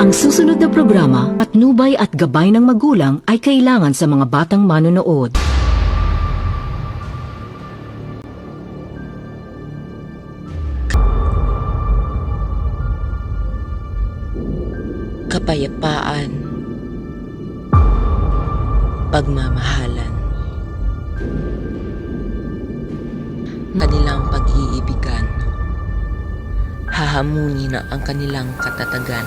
Ang susunod na programa, patnubay at gabay ng magulang ay kailangan sa mga batang manonood. Kapayapaan, pagmamahalan, kanilang pag-iibigan, hahamunin ang kanilang katatagan.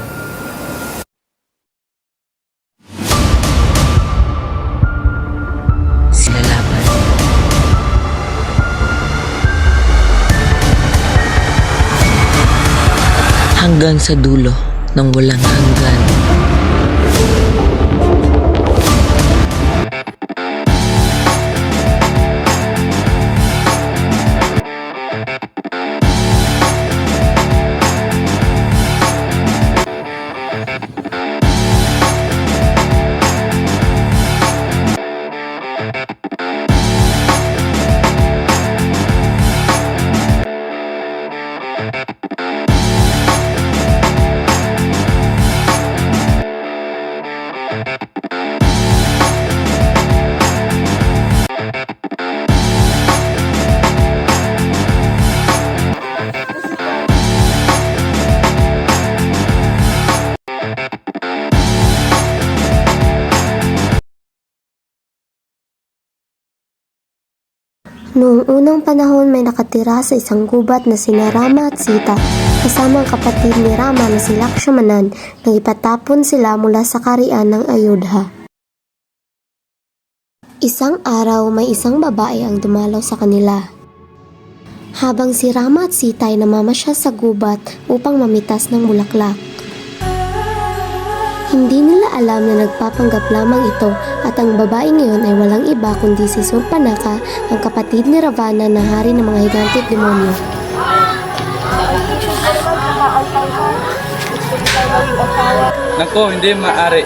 Sinalaban. Hanggang sa dulo ng walang hanggan. Noong unang panahon may nakatira sa isang gubat na sina Rama at Sita kasama ang kapatid ni Rama na si Lakshmanan nang ipatapon sila mula sa karian ng Ayodhya. Isang araw may isang babae ang dumalaw sa kanila. Habang si Rama at Sita ay namamasya sa gubat upang mamitas ng bulaklak. Hindi nila alam na nagpapanggap lamang ito at ang babae ngayon ay walang iba kundi si Surpanaka, ang kapatid ni Ravana na hari ng mga higante at demonyo. Nako, hindi maaari.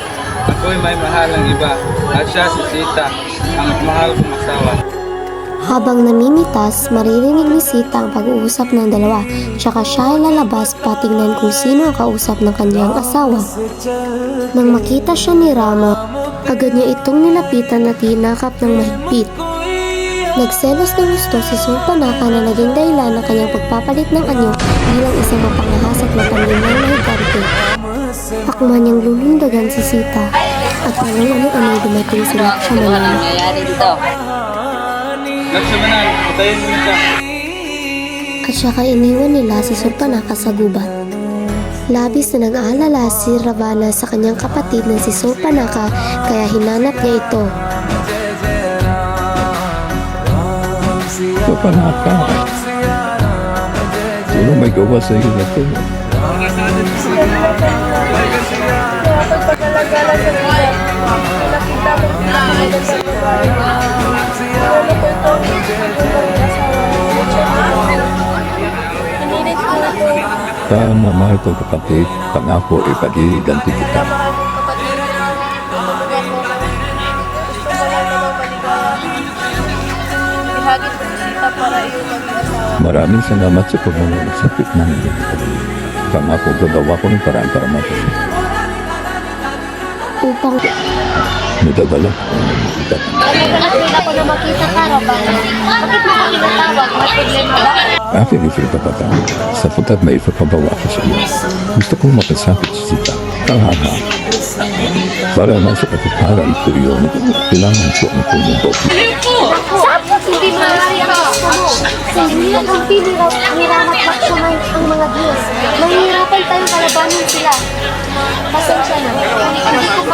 Ako'y may mahalang iba at siya si Sita, ang mahal kong asawa. Habang namimitas, maririnig ni Sita ang pag-uusap ng dalawa, tsaka siya ay lalabas patingnan kung sino ang kausap ng kanyang asawa. Nang makita siya ni Rama, agad niya itong nilapitan at hinakap ng mahigpit. Nagselos ng gusto si Surpanaka na naging dahilan ng kanyang pagpapalit ng anyo bilang isang mapangahas at matandinang na higante. Akma niyang lulundagan si Sita at walang ano-ano'y dumating si Lakshmanan. Lakshmanan, patayin mo siya. At saka iniwan nila si Surpanaka sa gubat. Labis na nag-aalala si Ravana sa kanyang kapatid na si Surpanaka kaya hinanap niya ito. Surpanaka, sino may gawa sa iyo na ito? Tama mahal kong kapatid, pangako ipag-iiganti kita. Maraming salamat sa pagmamalasakit ng pangako gagawa ko ng paraan para matasya. Upang Nadadala ko ang nakikita. nakita ko na makita ka, Ravana. Bakit mo kami natawag? May problema ba? Aking ipinapatawag sapagkat may ipapabawa ko sa iyo. Gusto kong makasakit si Sita. Kahanga. Para nasa katuparan ko yun, kailangan ko ang tulong ko. Hindi maaari ang gusto mo. Sa hindi ang piniraw ni Rama at Lakshmanan ang mga Diyos. Mahihirapan tayong kalabanin sila. Pasensya na. Hindi ko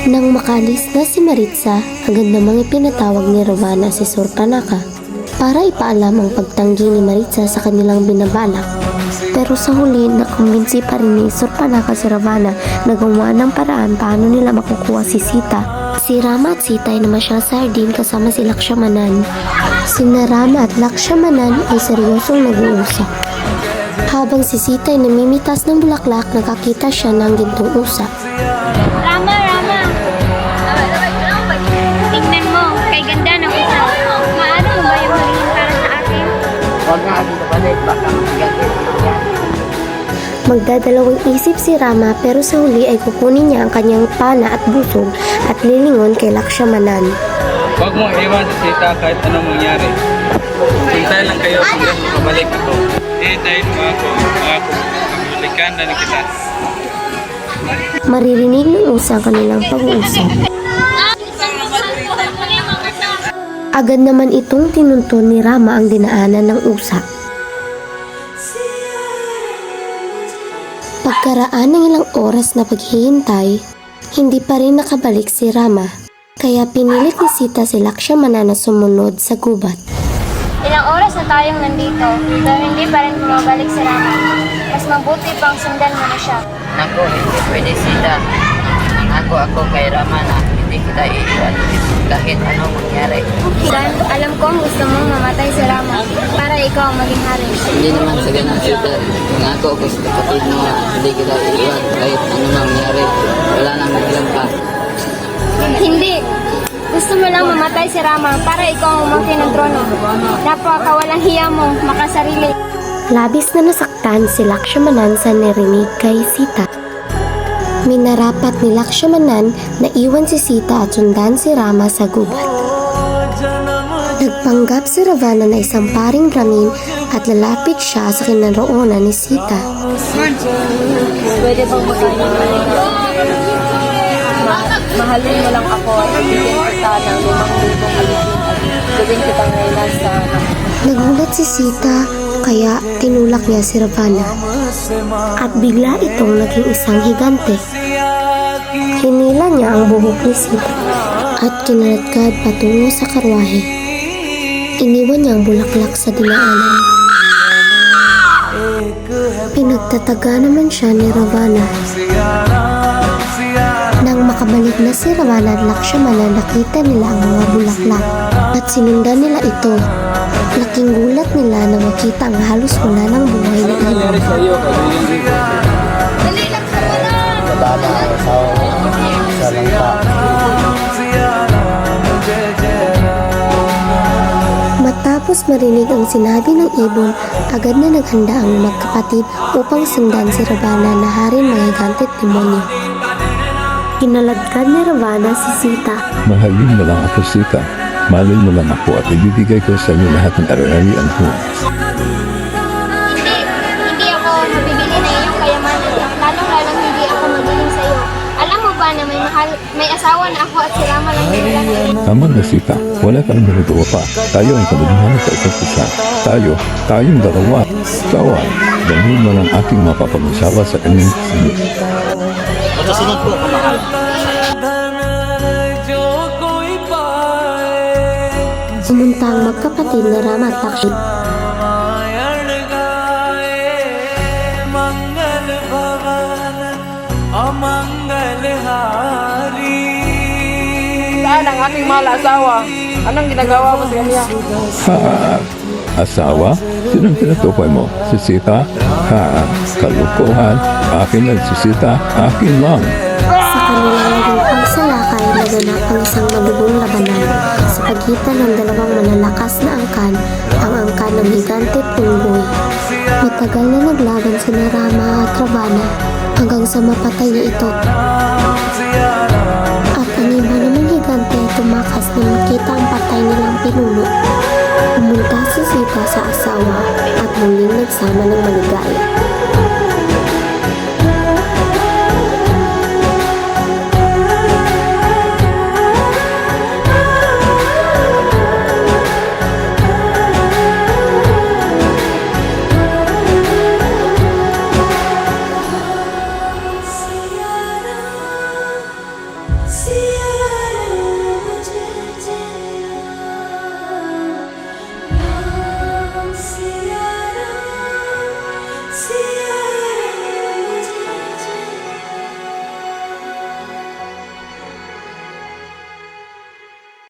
Nang makalis na si Maritza, agad namang ipinatawag ni Ravana si Surpanaka para ipaalam ang pagtanggi ni Maritza sa kanilang binabalak. Pero sa huli, nakumbinsi pa rin ni Surpanaka si Ravana na gumawa ng paraan paano nila makukuha si Sita. Si Rama at Sita ay namasyal sa hardin kasama si Lakshmanan. Sina Rama at Lakshmanan ay seryosong nag-uusap. Habang si Sita ay namimitas ng bulaklak, nakakita siya ng gintong usap. Rama! Tingnan mo, kay ganda ng isa. Maano mo ba yung magiging para sa akin? Huwag nga, hindi na balik. Baka magiging yan. Magdadalawang isip si Rama pero sa huli ay kukunin niya ang kanyang pana at busog at lilingon kay Lakshmanan. Huwag mo iwan si Sita kahit anong mangyari. Hintay lang kayo hanggang makabalik ako. Hintayin mo ako. Balikan na kita. Maririnig ng usa ang kanilang pag-uusap. Agad naman itong tinunton ni Rama ang dinaanan ng usa. Pagkaraan ng ilang oras na paghihintay, hindi pa rin nakabalik si Rama. Kaya pinilit ni Sita si Lakshmana na sumunod sa gubat. Ilang oras na tayong nandito, pero hindi pa rin bumabalik si Rama. Mas mabuti pang sundan mo na siya. Naku, hindi pwede Sita. Ako kay Rama na hindi kita iiwan kahit anong mangyari. Dan, alam kong gusto mong mamatay si Rama para ikaw ang maging hari. Hindi naman sa ganang Sita. Ako sa kapatid mo na hindi kita iiwan kahit anong mangyari. Wala nang maglang pa. Hindi! Gusto mo lang mamatay si Rama para ikaw ang umangkin ng trono. Napakawalang hiya mo, makasarili. Labis na nasaktan si Lakshmanan sa narinig kay Sita. Minarapat ni Lakshmanan na iwan si Sita at sundan si Rama sa gubat. Nagpanggap si Ravana na isang paring Brahmin at lalapit siya sa kinaroonan ni Sita. Pwede bang magkano mahalin mo lang ako at bigyan kita ng 5,000 alipin at gawin kitang ngayon sa Nagulat si Sita kaya tinulak niya si Ravana at bigla itong naging isang higante. Hinila niya ang buhok ni Sita at kinaladkad patungo sa karwahe. Iniwan niya ang bulaklak sa dinaanan. Pinagtataga naman siya ni Ravana. Nang makabalik na si Ravana at Lakshmana, nakita nila ang mga bulaklak at sinundan nila ito. Laking gulat nila na makita ang halos wala ng buhay na ibon. Matapos marinig ang sinabi ng ibon, agad na naghanda ang magkapatid upang sundan si Ravana na haring mga higante at demonyo. Kinaladkad ni Ravana si Sita. Mahalin mo lang ako, Sita. Malay mo lang ako at ibibigay ko sa inyo lahat ng ari-arian ko. Hindi ako mabibili na iyong kayamanan at lalong-lalong hindi ako magiging sa iyo. Alam mo ba na may asawa na ako at si Rama lang yung lang. Tama na, Sita. Wala kang ginagawa pa. Tayo ang kamalihanan sa isa't isa. Tayong dalawa. Sawa, dahil mo lang aking mapapag-usawa sa kanyang kasunod. Matasunod po, kamahal. Pumunta ang magkapatid na Rama at Lakshmana. Saan ang aking mahal asawa? Anong ginagawa mo sa kanya? Asawa? Sinong tinutukoy mo? Si Sita? Kalukuhan. Akin lang si Sita. Akin lang. Sa kanilang naging pagsalakay, naganap ang isang malubong labanan sa pagitan ng dalawang malalakas na angkan, ang angkan ng higante at unggoy. Matagal na naglaban sina Rama at Ravana hanggang sa mapatay niya ito. At ang iba namang higante ay tumakas na makita ang patay nilang pinuno. Pumunta si Sita sa asawa at muling nagsama ng maligaya.